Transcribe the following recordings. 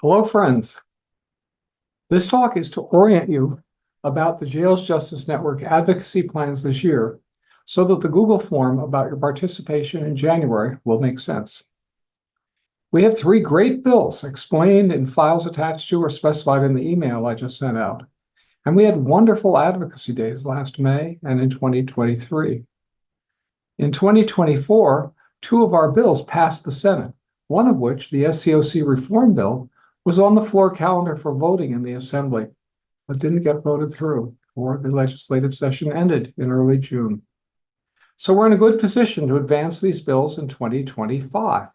Hello, friends. This talk is to orient you about the Jails Justice Network advocacy plans this year so that the Google form about your participation in January will make sense. We have three great bills explained in files attached to or specified in the email I just sent out. And we had wonderful advocacy days last May and in 2023. In 2024, two of our bills passed the Senate, one of which, the SCOC reform bill, was on the floor calendar for voting in the Assembly, but didn't get voted through, or the legislative session ended in early June. So we're in a good position to advance these bills in 2025.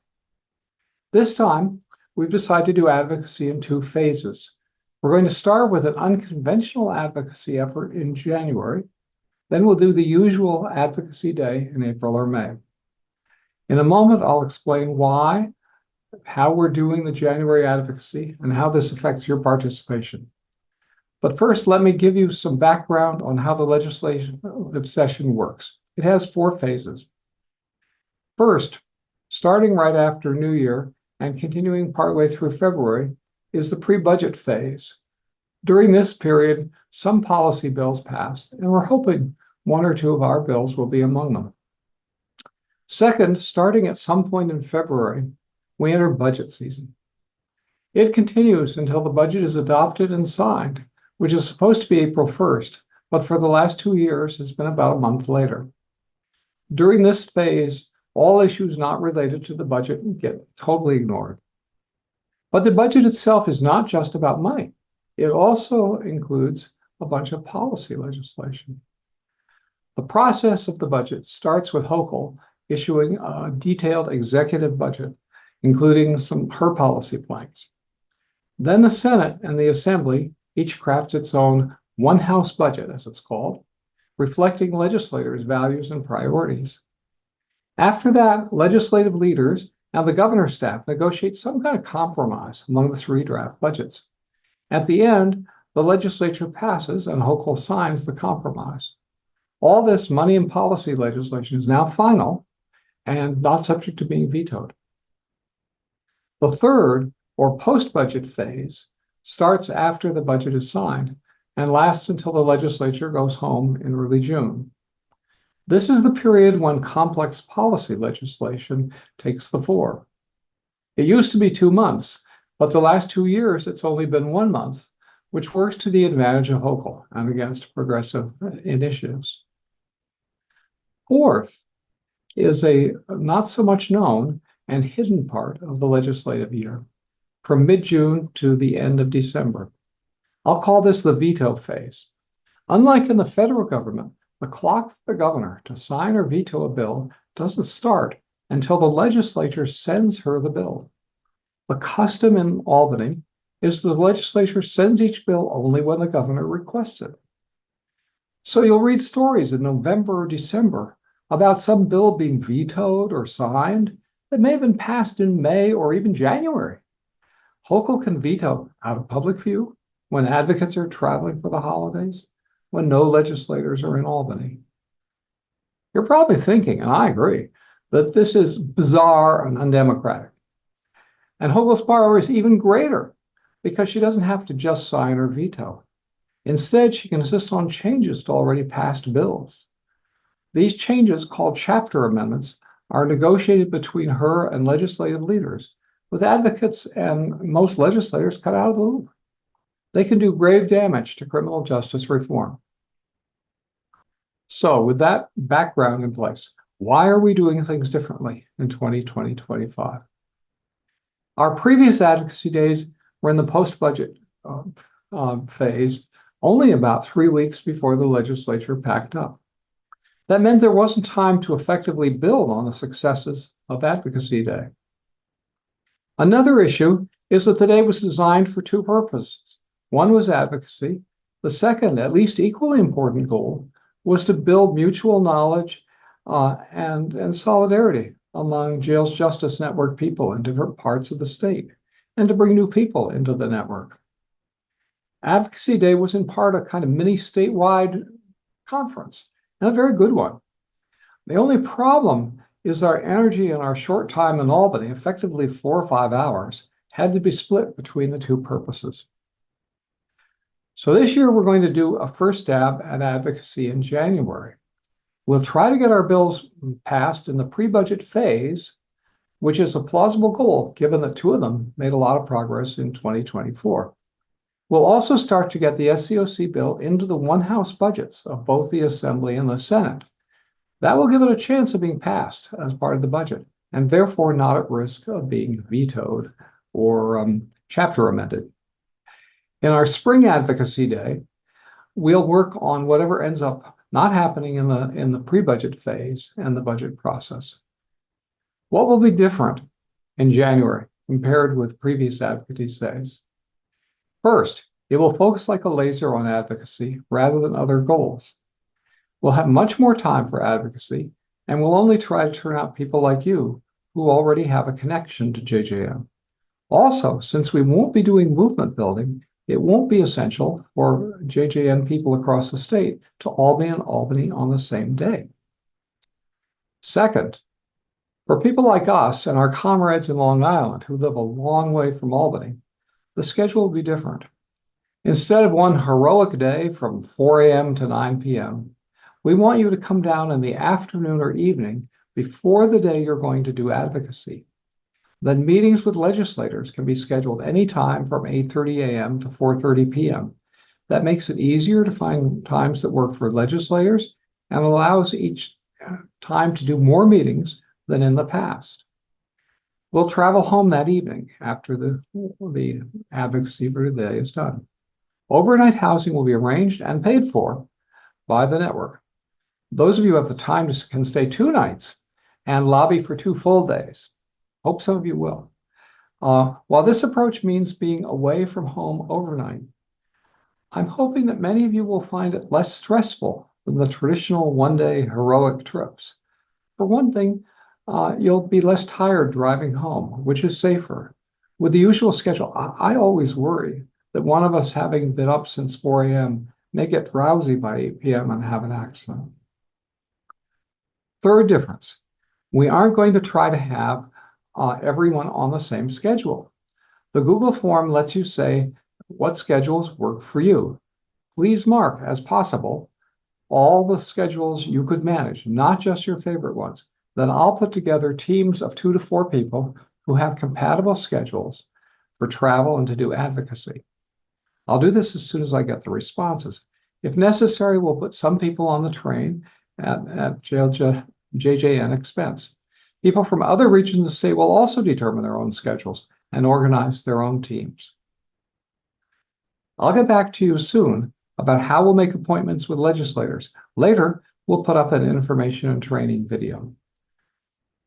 This time, we've decided to do advocacy in two phases. We're going to start with an unconventional advocacy effort in January. Then we'll do the usual advocacy day in April or May. In a moment, I'll explain why, how we're doing the January advocacy, and how this affects your participation. But first, let me give you some background on how the legislative session works. It has four phases. First, starting right after New Year and continuing partway through February, is the pre-budget phase. During this period, some policy bills passed, and we're hoping one or two of our bills will be among them. Second, starting at some point in February, we enter budget season. It continues until the budget is adopted and signed, which is supposed to be April 1st, but for the last 2 years has been about a month later. During this phase, all issues not related to the budget get totally ignored. But the budget itself is not just about money. It also includes a bunch of policy legislation. The process of the budget starts with Hochul issuing a detailed executive budget, including her policy planks. Then the Senate and the Assembly each crafts its own one-house budget, as it's called, reflecting legislators' values and priorities. After that, legislative leaders and the governor's staff negotiate some kind of compromise among the three draft budgets. At the end, the legislature passes and Hochul signs the compromise. All this money and policy legislation is now final and not subject to being vetoed. The third, or post-budget phase, starts after the budget is signed and lasts until the legislature goes home in early June. This is the period when complex policy legislation takes the fore. It used to be 2 months, but the last 2 years it's only been 1 month, which works to the advantage of Hochul and against progressive initiatives. Fourth is a not so much known and hidden part of the legislative year, from mid-June to the end of December. I'll call this the veto phase. Unlike in the federal government, the clock for the governor to sign or veto a bill doesn't start until the legislature sends her the bill. The custom in Albany is the legislature sends each bill only when the governor requests it. So you'll read stories in November or December about some bill being vetoed or signed that may have been passed in May or even January. Hochul can veto out of public view when advocates are traveling for the holidays, when no legislators are in Albany. You're probably thinking, and I agree, that this is bizarre and undemocratic. And Hochul's power is even greater because she doesn't have to just sign or veto. Instead, she can insist on changes to already passed bills. These changes, called chapter amendments, are negotiated between her and legislative leaders, with advocates and most legislators cut out of the loop. They can do grave damage to criminal justice reform. So with that background in place, why are we doing things differently in 2020-25? Our previous advocacy days were in the post-budget phase, only about 3 weeks before the legislature packed up. That meant there wasn't time to effectively build on the successes of Advocacy Day. Another issue is that the day was designed for two purposes. One was advocacy. The second, at least equally important goal, was to build mutual knowledge and solidarity among Jails Justice Network people in different parts of the state, and to bring new people into the network. Advocacy Day was in part a kind of mini statewide conference, and a very good one. The only problem is our energy and our short time in Albany, effectively 4 or 5 hours, had to be split between the two purposes. So this year, we're going to do a first stab at advocacy in January. We'll try to get our bills passed in the pre-budget phase, which is a plausible goal, given that two of them made a lot of progress in 2024. We'll also start to get the SCOC bill into the one-house budgets of both the Assembly and the Senate. That will give it a chance of being passed as part of the budget, and therefore not at risk of being vetoed or chapter amended. In our spring advocacy day, we'll work on whatever ends up not happening in the pre-budget phase and the budget process. What will be different in January compared with previous advocacy days? First, it will focus like a laser on advocacy rather than other goals. We'll have much more time for advocacy, and we'll only try to turn out people like you who already have a connection to JJN. Also, since we won't be doing movement building, it won't be essential for JJN people across the state to all be in Albany on the same day. Second, for people like us and our comrades in Long Island who live a long way from Albany, the schedule will be different. Instead of one heroic day from 4 a.m. to 9 p.m., we want you to come down in the afternoon or evening before the day you're going to do advocacy. Then meetings with legislators can be scheduled anytime from 8:30 a.m. to 4:30 p.m. That makes it easier to find times that work for legislators and allows each time to do more meetings than in the past. We'll travel home that evening after the advocacy for the day is done. Overnight housing will be arranged and paid for by the network. Those of you who have the time can stay 2 nights and lobby for 2 full days. Hope some of you will. While this approach means being away from home overnight, I'm hoping that many of you will find it less stressful than the traditional one-day heroic trips. For one thing, you'll be less tired driving home, which is safer. With the usual schedule, I always worry that one of us, having been up since 4 a.m., may get drowsy by 8 p.m. and have an accident. Third difference, we aren't going to try to have everyone on the same schedule. The Google form lets you say what schedules work for you. Please mark, as possible, all the schedules you could manage, not just your favorite ones. Then I'll put together teams of 2 to 4 people who have compatible schedules for travel and to do advocacy. I'll do this as soon as I get the responses. If necessary, we'll put some people on the train at JJN expense. People from other regions of the state will also determine their own schedules and organize their own teams. I'll get back to you soon about how we'll make appointments with legislators. Later, we'll put up an information and training video.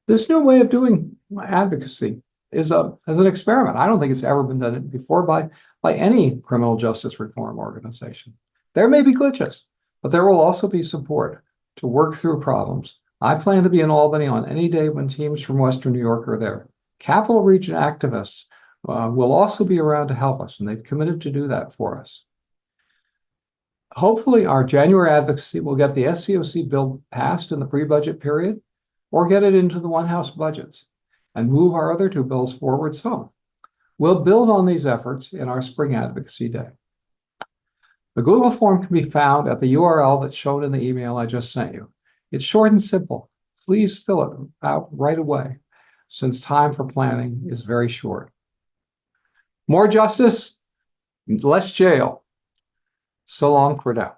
This new way of doing advocacy is an experiment. I don't think it's ever been done before by any criminal justice reform organization. There may be glitches, but there will also be support to work through problems. I plan to be in Albany on any day when teams from Western New York are there. Capital Region activists will also be around to help us, and they've committed to do that for us. Hopefully, our January advocacy will get the SCOC bill passed in the pre-budget period, or get it into the one-house budgets, and move our other 2 bills forward some. We'll build on these efforts in our spring advocacy day. The Google form can be found at the URL that's shown in the email I just sent you. It's short and simple. Please fill it out right away, since time for planning is very short. More justice, less jail. So long for now.